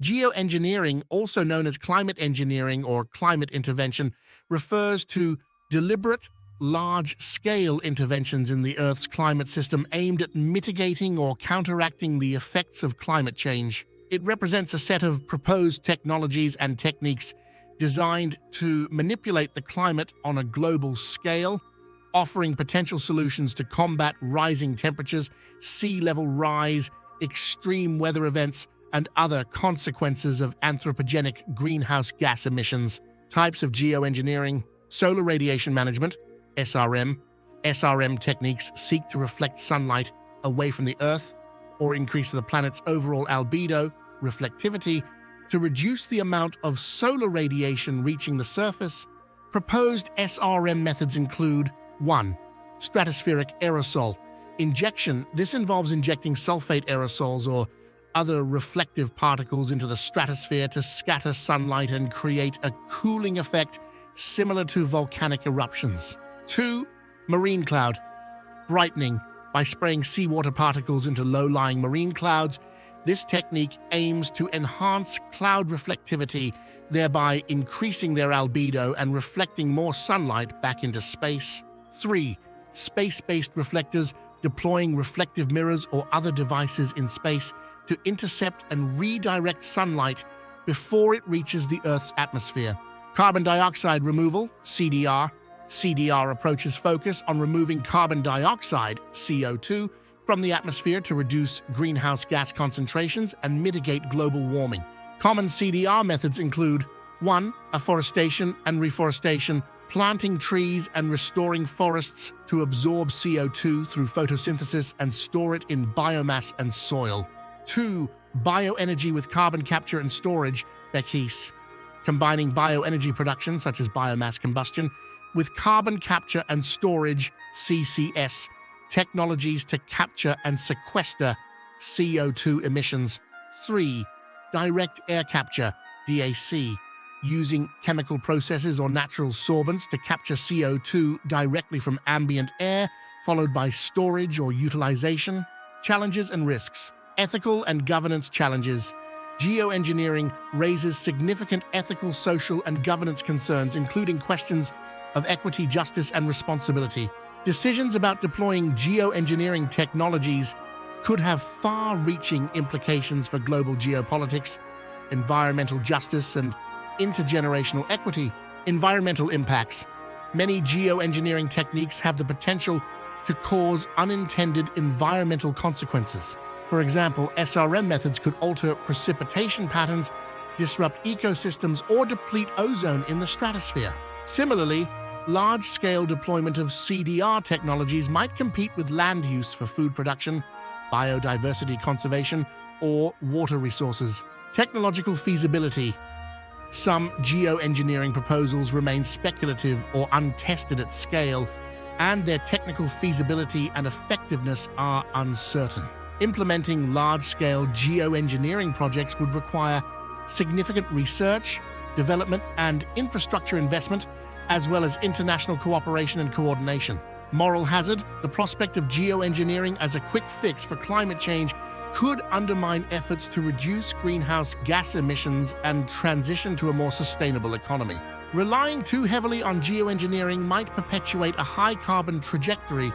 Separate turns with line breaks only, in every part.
Geoengineering, also known as climate engineering or climate intervention, refers to deliberate, large-scale interventions in the Earth's climate system aimed at mitigating or counteracting the effects of climate change. It represents a set of proposed technologies and techniques designed to manipulate the climate on a global scale, offering potential solutions to combat rising temperatures, sea level rise, extreme weather events, and other consequences of anthropogenic greenhouse gas emissions. Types of geoengineering: solar radiation management, SRM. SRM techniques seek to reflect sunlight away from the Earth or increase the planet's overall albedo, reflectivity, to reduce the amount of solar radiation reaching the surface. Proposed SRM methods include 1. Stratospheric aerosol injection. This involves injecting sulfate aerosols or other reflective particles into the stratosphere to scatter sunlight and create a cooling effect similar to volcanic eruptions. 2. Marine cloud brightening. By spraying seawater particles into low-lying marine clouds, this technique aims to enhance cloud reflectivity, thereby increasing their albedo and reflecting more sunlight back into space. 3. Space-based reflectors, deploying reflective mirrors or other devices in space to intercept and redirect sunlight before it reaches the Earth's atmosphere. Carbon dioxide removal, CDR. CDR approaches focus on removing carbon dioxide, CO2, from the atmosphere to reduce greenhouse gas concentrations and mitigate global warming. Common CDR methods include 1. Afforestation and reforestation, planting trees and restoring forests to absorb CO2 through photosynthesis and store it in biomass and soil. 2. Bioenergy with carbon capture and storage, BECCS, combining bioenergy production such as biomass combustion with carbon capture and storage, CCS, technologies to capture and sequester CO2 emissions. 3. Direct air capture, DAC, using chemical processes or natural sorbents to capture CO2 directly from ambient air, followed by storage or utilization. Challenges and risks. Ethical and governance challenges. Geoengineering raises significant ethical, social, and governance concerns, including questions of equity, justice, and responsibility. Decisions about deploying geoengineering technologies could have far-reaching implications for global geopolitics, environmental justice, and intergenerational equity. Environmental impacts. Many geoengineering techniques have the potential to cause unintended environmental consequences. For example, SRM methods could alter precipitation patterns, disrupt ecosystems, or deplete ozone in the stratosphere. Similarly, large-scale deployment of CDR technologies might compete with land use for food production, biodiversity conservation, or water resources. Technological feasibility. Some geoengineering proposals remain speculative or untested at scale, and their technical feasibility and effectiveness are uncertain. Implementing large-scale geoengineering projects would require significant research, development, and infrastructure investment, as well as international cooperation and coordination. Moral hazard. The prospect of geoengineering as a quick fix for climate change could undermine efforts to reduce greenhouse gas emissions and transition to a more sustainable economy. Relying too heavily on geoengineering might perpetuate a high-carbon trajectory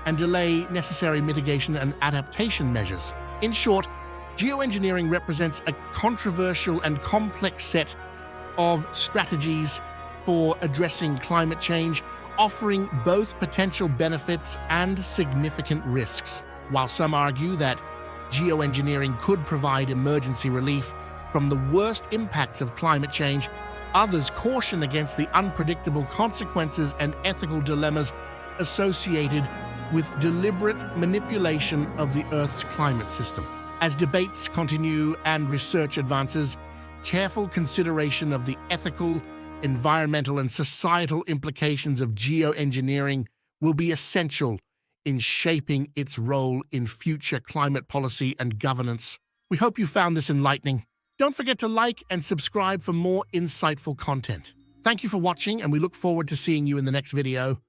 and delay necessary mitigation and adaptation measures. In short, geoengineering represents a controversial and complex set of strategies for addressing climate change, offering both potential benefits and significant risks. While some argue that geoengineering could provide emergency relief from the worst impacts of climate change, others caution against the unpredictable consequences and ethical dilemmas associated with deliberate manipulation of the Earth's climate system. As debates continue and research advances, careful consideration of the ethical, environmental, and societal implications of geoengineering will be essential in shaping its role in future climate policy and governance. We hope you found this enlightening. Don't forget to like and subscribe for more insightful content. Thank you for watching, and we look forward to seeing you in the next video.